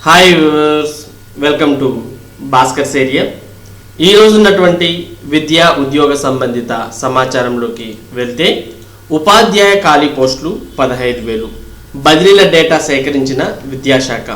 Hi viewers, welcome to Bhaskar's area. ఈ రోజు ఉన్నటువంటి విద్యా ఉద్యోగ సంబంధిత సమాచారంలోకి వెళ్తే ఉపాధ్యాయ ఖాళీ పోస్టులు 15,000. బదిలీల డేటా సేకరించిన విద్యాశాఖ.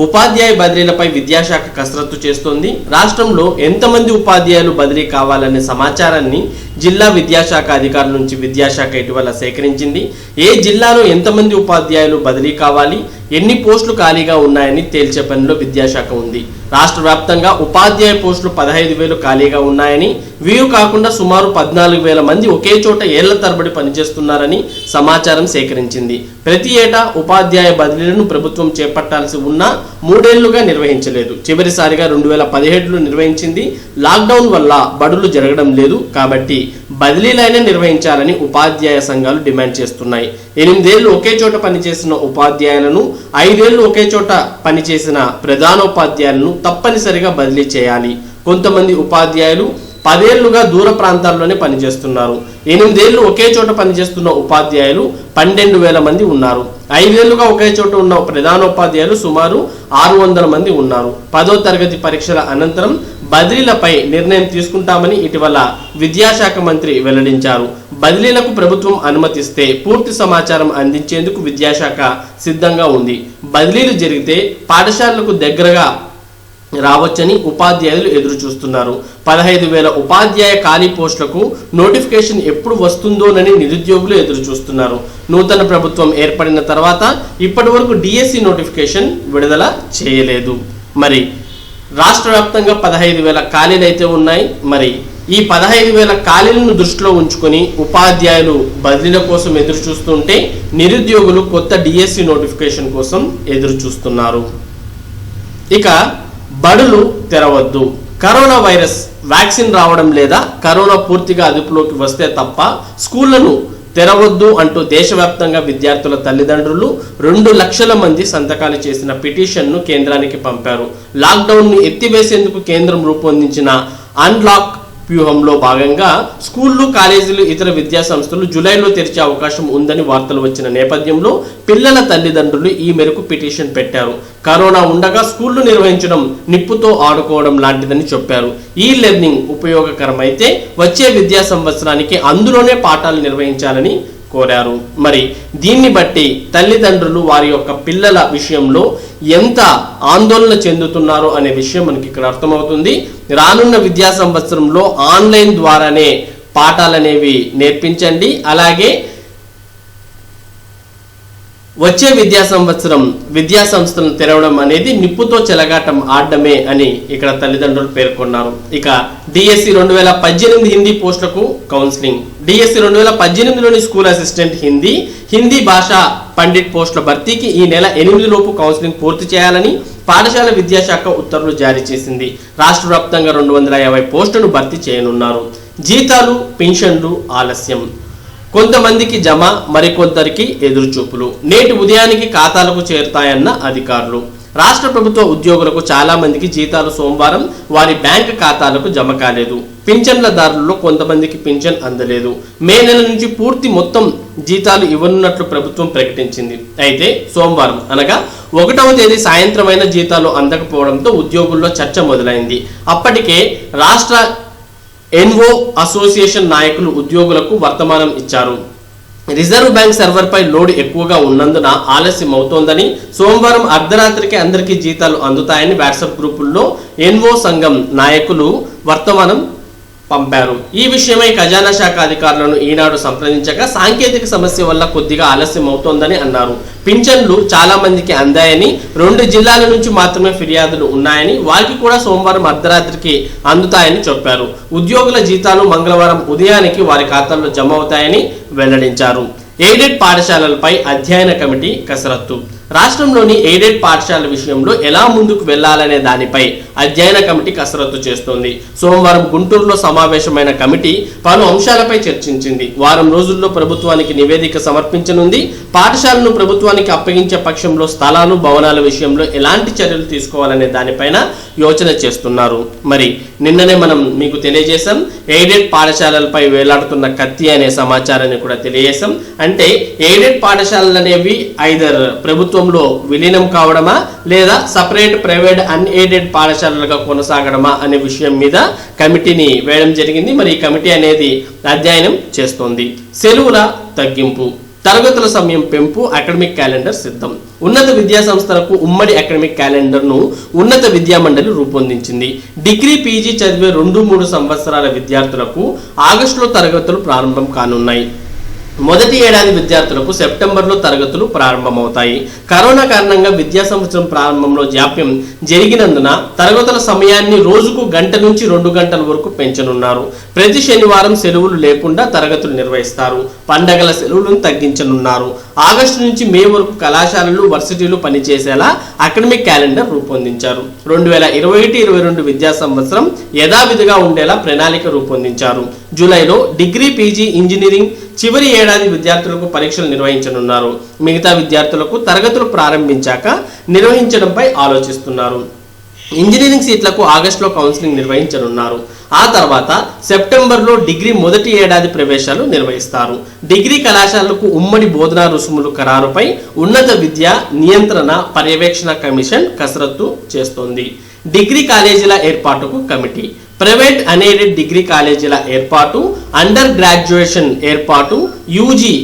ఉపాధ్యాయ బదిలీలపై విద్యాశాఖ కసరత్తు చేస్తోంది. రాష్ట్రంలో ఎంతమంది ఉపాధ్యాయులు బదిలీ కావాలనే సమాచారాన్ని జిల్లా విద్యాశాఖ అధికారుల నుంచి విద్యాశాఖ ఇటీవల సేకరించింది. ఏ జిల్లాలో ఎంతమంది ఉపాధ్యాయులు బదిలీ కావాలి, ఎన్ని పోస్టులు ఖాళీగా ఉన్నాయని తేల్చే పనిలో విద్యాశాఖ ఉంది. రాష్ట్ర వ్యాప్తంగా ఉపాధ్యాయ పోస్టులు 15,000 ఖాళీగా ఉన్నాయని, వీరు కాకుండా సుమారు 14,000 మంది ఒకే చోట ఏళ్ల తరబడి పనిచేస్తున్నారని సమాచారం సేకరించింది. ప్రతి ఏటా ఉపాధ్యాయ బదిలీలను ప్రభుత్వం చేపట్టాల్సి ఉన్నా 3 ఏళ్లుగా నిర్వహించలేదు. చివరిసారిగా 2017లో నిర్వహించింది. లాక్డౌన్ వల్ల బడులు జరగడం లేదు కాబట్టి బదిలీలైనా నిర్వహించాలని ఉపాధ్యాయ సంఘాలు డిమాండ్ చేస్తున్నాయి. 8 ఏళ్లు ఒకే చోట పనిచేసిన ఉపాధ్యాయులను, 5 ఏళ్లు ఒకే చోట పనిచేసిన ప్రధానోపాధ్యాయులను తప్పనిసరిగా బదిలీ చేయాలి. కొంతమంది ఉపాధ్యాయులు 10 ఏళ్లుగా దూర ప్రాంతాల్లోనే పనిచేస్తున్నారు. 8 ఏళ్లు ఒకే చోట పనిచేస్తున్న ఉపాధ్యాయులు 12,000 మంది ఉన్నారు. 5 ఏళ్లుగా ఒకే చోట ఉన్న ప్రధానోపాధ్యాయులు సుమారు 600 మంది ఉన్నారు. 10వ తరగతి పరీక్షల అనంతరం బదిలీలపై నిర్ణయం తీసుకుంటామని ఇటీవల విద్యాశాఖ మంత్రి వెల్లడించారు. బదిలీలకు ప్రభుత్వం అనుమతిస్తే పూర్తి సమాచారం అందించేందుకు విద్యాశాఖ సిద్ధంగా ఉంది. బదిలీలు జరిగితే పాఠశాలలకు దగ్గరగా రావచ్చని ఉపాధ్యాయులు ఎదురు చూస్తున్నారు. 15,000 ఉపాధ్యాయ ఖాళీ పోస్టులకు నోటిఫికేషన్ ఎప్పుడు వస్తుందోనని నిరుద్యోగులు ఎదురు చూస్తున్నారు. నూతన ప్రభుత్వం ఏర్పడిన తర్వాత ఇప్పటి వరకు డిఎస్సి నోటిఫికేషన్ విడుదల చేయలేదు. మరి రాష్ట్ర వ్యాప్తంగా 15,000 ఖాళీలు అయితే ఉన్నాయి. మరి ఈ 15,000 ఖాళీలను దృష్టిలో ఉంచుకొని ఉపాధ్యాయులు బదిలీల కోసం ఎదురు చూస్తుంటే నిరుద్యోగులు కొత్త డిఎస్సి నోటిఫికేషన్ కోసం ఎదురు చూస్తున్నారు. ఇక బడులు తెరవద్దు. కరోనా వైరస్ వ్యాక్సిన్ రావడం లేదా కరోనా పూర్తిగా అదుపులోకి వస్తే తప్ప స్కూళ్లను తెరవద్దు అంటూ దేశవ్యాప్తంగా విద్యార్థుల తల్లిదండ్రులు 2 లక్షల మంది సంతకాలు చేసిన పిటిషన్ను కేంద్రానికి పంపారు. లాక్డౌన్ను ఎత్తివేసేందుకు కేంద్రం రూపొందించిన అన్లాక్ వ్యూహంలో భాగంగా స్కూళ్లు, కాలేజీలు, ఇతర విద్యా సంస్థలు జూలైలో తెరిచే అవకాశం ఉందని వార్తలు వచ్చిన నేపథ్యంలో పిల్లల తల్లిదండ్రులు ఈ మేరకు పిటిషన్ పెట్టారు. కరోనా ఉండగా స్కూళ్లు నిర్వహించడం నిప్పుతో ఆడుకోవడం లాంటిదని చెప్పారు. ఈ లెర్నింగ్ ఉపయోగకరమైతే వచ్చే విద్యా సంవత్సరానికి అందులోనే పాఠాలు నిర్వహించాలని కోరారు. మరి దీన్ని బట్టి తల్లిదండ్రులు వారి యొక్క పిల్లల విషయంలో ఎంత ఆందోళన చెందుతున్నారో అనే విషయం మనకి ఇక్కడ అర్థమవుతుంది. రానున్న విద్యా సంవత్సరంలో ఆన్లైన్ ద్వారానే పాఠాలనేవి నేర్పించండి. అలాగే వచ్చే విద్యా సంవత్సరం విద్యా సంస్థలను తెరవడం అనేది నిప్పుతో చెలగాటం ఆడడమే అని ఇక్కడ తల్లిదండ్రులు పేర్కొన్నారు. ఇక డిఎస్సి 2018 హిందీ పోస్టులకు కౌన్సిలింగ్. డిఎస్సి 2018లోని స్కూల్ అసిస్టెంట్ హిందీ భాషా పండిట్ పోస్టుల భర్తీకి ఈ నెల 8 లోపు కౌన్సిలింగ్ పూర్తి చేయాలని పాఠశాల విద్యాశాఖ ఉత్తర్వులు జారీ చేసింది. రాష్ట్ర వ్యాప్తంగా 250 పోస్టులను భర్తీ చేయనున్నారు. జీతాలు, పెన్షన్లు ఆలస్యం. కొంతమందికి జమ, మరికొందరికి ఎదురుచూపులు. నేటి ఉదయానికి ఖాతాలకు చేరుతాయన్న అధికారులు. రాష్ట్ర ప్రభుత్వ ఉద్యోగులకు చాలా మందికి జీతాలు సోమవారం వారి బ్యాంక్ ఖాతాలకు జమ కాలేదు. పింఛన్లదారులలో కొంతమందికి పింఛన్ అందలేదు. మే నెల నుంచి పూర్తి మొత్తం జీతాలు ఇవ్వనున్నట్లు ప్రభుత్వం ప్రకటించింది. అయితే సోమవారం అనగా 1వ తేదీ సాయంత్రమైన జీతాలు అందకపోవడంతో ఉద్యోగుల్లో చర్చ మొదలైంది. అప్పటికే రాష్ట్ర ఎన్ఓ అసోసియేషన్ నాయకులు ఉద్యోగులకు వర్తమానం ఇచ్చారు. రిజర్వ్ బ్యాంక్ సర్వర్పై లోడ్ ఎక్కువగా ఉన్నందున ఆలస్యం అవుతోందని, సోమవారం అర్ధరాత్రికి అందరికీ జీతాలు అందుతాయని వాట్సాప్ గ్రూపుల్లో ఎన్ఓ సంఘం నాయకులు వర్తమానం పంపారు. ఈ విషయమై ఖజానా శాఖ అధికారులను ఈనాడు సంప్రదించగా సాంకేతిక సమస్య వల్ల కొద్దిగా ఆలస్యం అవుతోందని అన్నారు. పింఛన్లు చాలా మందికి అందాయని, 2 జిల్లాల నుంచి మాత్రమే ఫిర్యాదులు ఉన్నాయని, వారికి కూడా సోమవారం అర్ధరాత్రికి అందుతాయని చెప్పారు. ఉద్యోగుల జీతాలు మంగళవారం ఉదయానికి వారి ఖాతాల్లో జమ అవుతాయని వెల్లడించారు. ఎయిడెడ్ పాఠశాలలపై అధ్యయన కమిటీ కసరత్తు. రాష్ట్రంలోని ఎయిడెడ్ పాఠశాలల విషయంలో ఎలా ముందుకు వెళ్లాలనే దానిపై అధ్యయన కమిటీ కసరత్తు చేస్తోంది. సోమవారం గుంటూరులో సమావేశమైన కమిటీ పలు అంశాలపై చర్చించింది. వారం రోజుల్లో ప్రభుత్వానికి నివేదిక సమర్పించనుంది. పాఠశాలను ప్రభుత్వానికి అప్పగించే పక్షంలో స్థలాలు, భవనాల విషయంలో ఎలాంటి చర్యలు తీసుకోవాలనే దానిపైన యోచన చేస్తున్నారు. మరి నిన్ననే మనం మీకు తెలియజేశాం, ఎయిడెడ్ పాఠశాలలపై వేలాడుతున్న కత్తి అనే సమాచారాన్ని కూడా తెలియజేశాం. అంటే ఎయిడెడ్ పాఠశాలలు అనేవి ఐదర్ ప్రభుత్వ ప్రభుత్వంలో విలీనం కావడమా లేదా సపరేట్ ప్రైవేట్ అన్ఎయిడెడ్ పాఠశాలలుగా కొనసాగడమా అనే విషయం మీద కమిటీని వేయడం జరిగింది. మరి ఈ కమిటీ అనేది అధ్యయనం చేస్తోంది. సెలవుల తగ్గింపు, తరగతుల సమయం పెంపు, అకాడమిక్ క్యాలెండర్ సిద్ధం. ఉన్నత విద్యా సంస్థలకు ఉమ్మడి అకాడమిక్ క్యాలెండర్ను ఉన్నత విద్యా మండలి రూపొందించింది. డిగ్రీ పీజీ చదివే 2-3 సంవత్సరాల విద్యార్థులకు ఆగస్టులో తరగతులు ప్రారంభం కానున్నాయి. మొదటి ఏడాది విద్యార్థులకు సెప్టెంబర్లో తరగతులు ప్రారంభమవుతాయి. కరోనా కారణంగా విద్యా సంవత్సరం ప్రారంభంలో జాప్యం జరిగినందున తరగతుల సమయాన్ని రోజుకు 1 గంట నుంచి 2 గంటల వరకు పెంచనున్నారు. ప్రతి శనివారం సెలవులు లేకుండా తరగతులు నిర్వహిస్తారు. పండగల సెలవులను తగ్గించనున్నారు. ఆగస్టు నుంచి మే వరకు కళాశాలలు, వర్సిటీలు పనిచేసేలా అకాడమిక్ క్యాలెండర్ రూపొందించారు. 2021-22 విద్యా సంవత్సరం యథావిధిగా ఉండేలా ప్రణాళిక రూపొందించారు. జూలైలో డిగ్రీ పీజీ ఇంజనీరింగ్ చివరి ఏడాది విద్యార్థులకు పరీక్షలు నిర్వహించనున్నారు. మిగతా విద్యార్థులకు తరగతులు ప్రారంభించాక నిర్వహించడంపై ఆలోచిస్తున్నారు. ఇంజనీరింగ్ సీట్లకు ఆగస్టులో కౌన్సిలింగ్ నిర్వహించనున్నారు. ఆ తర్వాత సెప్టెంబర్లో డిగ్రీ మొదటి ఏడాది ప్రవేశాలు నిర్వహిస్తారు. డిగ్రీ కళాశాలలకు ఉమ్మడి బోధనా రుసుములు ఖరారుపై ఉన్నత విద్యా నియంత్రణ పర్యవేక్షణ కమిషన్ కసరత్తు చేస్తోంది. డిగ్రీ కాలేజీల ఏర్పాటుకు కమిటీ, ప్రైవేట్ అన్ఎయిడెడ్ డిగ్రీ కాలేజీల ఏర్పాటు, అండర్ గ్రాడ్యుయేషన్ ఏర్పాటు, యూజీ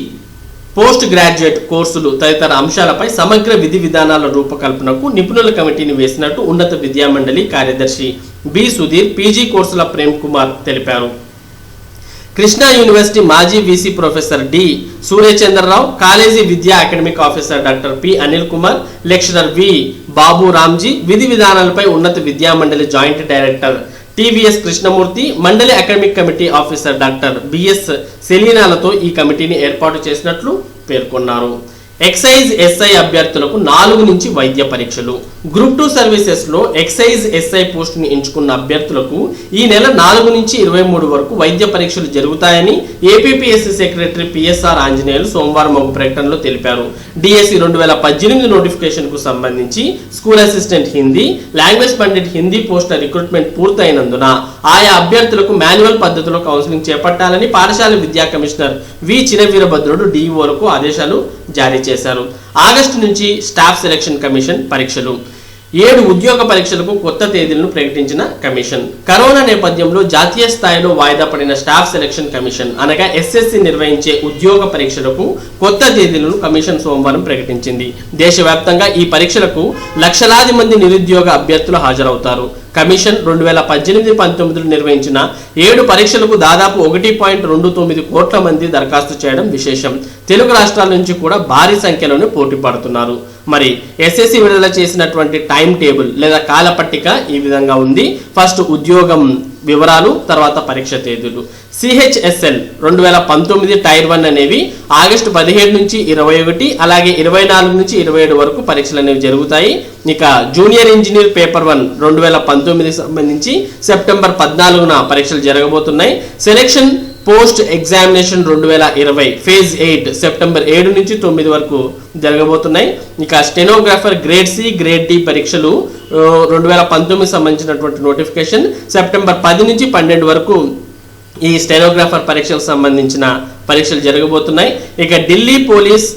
పోస్ట్ గ్రాడ్యుయేట్ కోర్సులు తదితర అంశాలపై సమగ్ర విధి విధానాల రూపకల్పనకు నిపుణుల కమిటీని వేసినట్టు ఉన్నత విద్యా మండలి కార్యదర్శి బి సుధీర్, పీజీ కోర్సుల ప్రేమ్ కుమార్ తెలిపారు. కృష్ణా యూనివర్సిటీ మాజీ VC professor D Suryachandrarao, college విద్యా academic officer doctor P Anil Kumar, lecturer V Babu Ramji, విధి విధానాలపై ఉన్నత విద్యా మండలి జాయింట్ డైరెక్టర్ టీవీఎస్ కృష్ణమూర్తి, మండలి academic committee officer doctor BS సెలీనాలతో ఈ కమిటీని ఏర్పాటు చేసినట్లు పేర్కొన్నారు. ఎక్సైజ్ ఎస్ఐ అభ్యర్థులకు 4 నుంచి వైద్య పరీక్షలు. గ్రూప్ 2 సర్వీసెస్లో ఎక్సైజ్ ఎస్ఐ పోస్టుని ఎంచుకున్న అభ్యర్థులకు ఈ నెల 4 నుంచి 23 వరకు వైద్య పరీక్షలు జరుగుతాయని ఏపీపీఎస్సీ సెక్రటరీ పిఎస్ఆర్ ఆంజనేయులు సోమవారం ఒక ప్రకటనలో తెలిపారు. డిఎస్సి 2018 నోటిఫికేషన్కు సంబంధించి school assistant Hindi, language Pandit Hindi పోస్టుల రిక్రూట్మెంట్ పూర్తయినందున ఆయా అభ్యర్థులకు మాన్యువల్ పద్ధతిలో కౌన్సిలింగ్ చేపట్టాలని పాఠశాల విద్యా కమిషనర్ వి చినవీరభద్రుడు డిఈఓలకు ఆదేశాలు జారీ చేశారు. ఆగస్టు నుంచి స్టాఫ్ సెలక్షన్ కమిషన్ పరీక్షలు. 7 ఉద్యోగ పరీక్షలకు కొత్త తేదీలను ప్రకటించిన కమిషన్. కరోనా నేపథ్యంలో జాతీయ స్థాయిలో వాయిదా పడిన స్టాఫ్ సెలక్షన్ కమిషన్ అనగా ఎస్ఎస్సి నిర్వహించే ఉద్యోగ పరీక్షలకు కొత్త తేదీలను కమిషన్ సోమవారం ప్రకటించింది. దేశవ్యాప్తంగా ఈ పరీక్షలకు లక్షలాది మంది నిరుద్యోగ అభ్యర్థులు హాజరవుతారు. కమిషన్ 2018-19 నిర్వహించిన 7 పరీక్షలకు దాదాపు 1.29 కోట్ల మంది దరఖాస్తు చేయడం విశేషం. తెలుగు రాష్ట్రాల నుంచి కూడా భారీ సంఖ్యలోనే పోటీ పడుతున్నారు. మరి ఎస్ఎస్సి విడుదల చేసినటువంటి టైం టేబుల్ లేదా కాల పట్టిక ఈ విధంగా ఉంది. ఫస్ట్ ఉద్యోగం వివరాలు, తర్వాత పరీక్ష తేదీలు. సిహెచ్ఎస్ఎల్ 2019 టైర్ 1 అనేవి ఆగస్టు 17 నుంచి 21, అలాగే 24 నుంచి 27 వరకు పరీక్షలు అనేవి జరుగుతాయి. ఇక జూనియర్ ఇంజనీర్ పేపర్ 1 2019 సంబంధించి సెప్టెంబర్ 14న పరీక్షలు జరగబోతున్నాయి. Selection post examination 2020 phase 8 September 7 నుంచి 9 వరకు జరగబోతున్నాయి. ఇక stenographer grade C, grade D పరీక్షలు 2019 సంబంధించినటువంటి నోటిఫికేషన్ సెప్టెంబర్ 10 నుంచి 12 వరకు ఈ స్టెనోగ్రాఫర్ పరీక్షలకు సంబంధించిన పరీక్షలు జరగబోతున్నాయి. ఇక ఢిల్లీ పోలీస్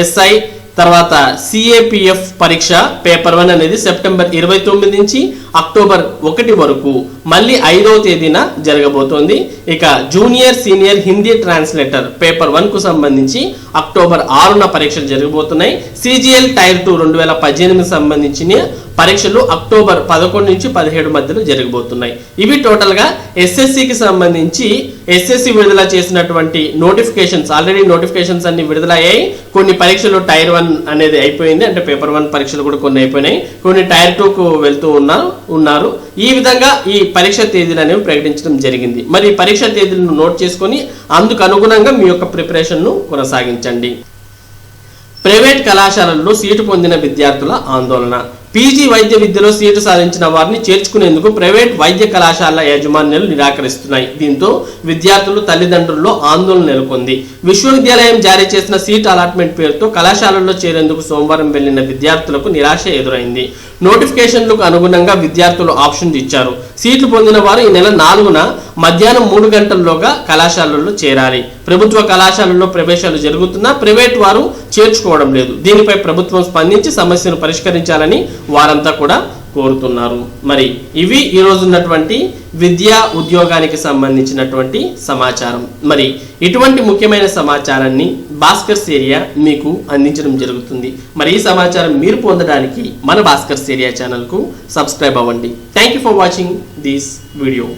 ఎస్ఐ తర్వాత సిఏపిఎఫ్ పరీక్ష పేపర్ 1 అనేది సెప్టెంబర్ 29 నుంచి అక్టోబర్ 1 వరకు మళ్ళీ 5వ తేదీన జరగబోతోంది. ఇక junior senior Hindi translator paper 1 కు సంబంధించి అక్టోబర్ 6న పరీక్షలు జరగబోతున్నాయి. సిజిఎల్ టైర్ 2 2018 సంబంధించిన పరీక్షలు అక్టోబర్ 11 నుంచి 17 మధ్యలో జరగబోతున్నాయి. ఇవి టోటల్గా ఎస్ఎస్సికి సంబంధించి ఎస్ఎస్సి విడుదల చేసినటువంటి నోటిఫికేషన్స్. ఆల్రెడీ నోటిఫికేషన్స్ అన్ని విడుదలయ్యాయి. కొన్ని పరీక్షలు టైర్ 1 అనేది అయిపోయింది, అంటే పేపర్ 1 పరీక్షలు కూడా కొన్ని అయిపోయినాయి, కొన్ని టైర్ 2కు వెళ్తూ ఉన్నారు. ఈ విధంగా ఈ పరీక్ష తేదీలు అనేవి ప్రకటించడం జరిగింది. మరి ఈ పరీక్ష తేదీలను నోట్ చేసుకొని అందుకు అనుగుణంగా మీ యొక్క ప్రిపరేషన్ను కొనసాగించండి. ప్రైవేట్ కళాశాలల్లో సీటు పొందిన విద్యార్థుల ఆందోళన. పీజీ వైద్య విద్యలో సీటు సాధించిన వారిని చేర్చుకునేందుకు ప్రైవేట్ వైద్య కళాశాల యాజమాన్యాలు నిరాకరిస్తున్నాయి. దీంతో విద్యార్థులు, తల్లిదండ్రుల్లో ఆందోళన నెలకొంది. విశ్వవిద్యాలయం జారీ చేసిన సీట్ అలాట్మెంట్ పేరుతో కళాశాలల్లో చేరేందుకు సోమవారం వెళ్లిన విద్యార్థులకు నిరాశ ఎదురైంది. నోటిఫికేషన్లకు అనుగుణంగా విద్యార్థులు ఆప్షన్స్ ఇచ్చారు. సీట్లు పొందిన వారు ఈ నెల 4న మధ్యాహ్నం 3 గంటల్లోగా కళాశాలల్లో చేరాలి. ప్రభుత్వ కళాశాలల్లో ప్రవేశాలు జరుగుతున్నా ప్రైవేట్ వారు చేర్చుకోవడం లేదు. దీనిపై ప్రభుత్వం స్పందించి సమస్యను పరిష్కరించాలని వారంతా కూడా కోరుతున్నారు. మరి ఇవి ఈ రోజు ఉన్నటువంటి విద్యా ఉద్యోగానికి సంబంధించినటువంటి సమాచారం. మరి ఇటువంటి ముఖ్యమైన సమాచారాన్ని భాస్కర్స్ ఏరియా మీకు అందించడం జరుగుతుంది. మరి ఈ సమాచారం మీరు పొందడానికి మన భాస్కర్స్ ఏరియా ఛానల్కు సబ్స్క్రైబ్ అవ్వండి. Thank you for watching this video.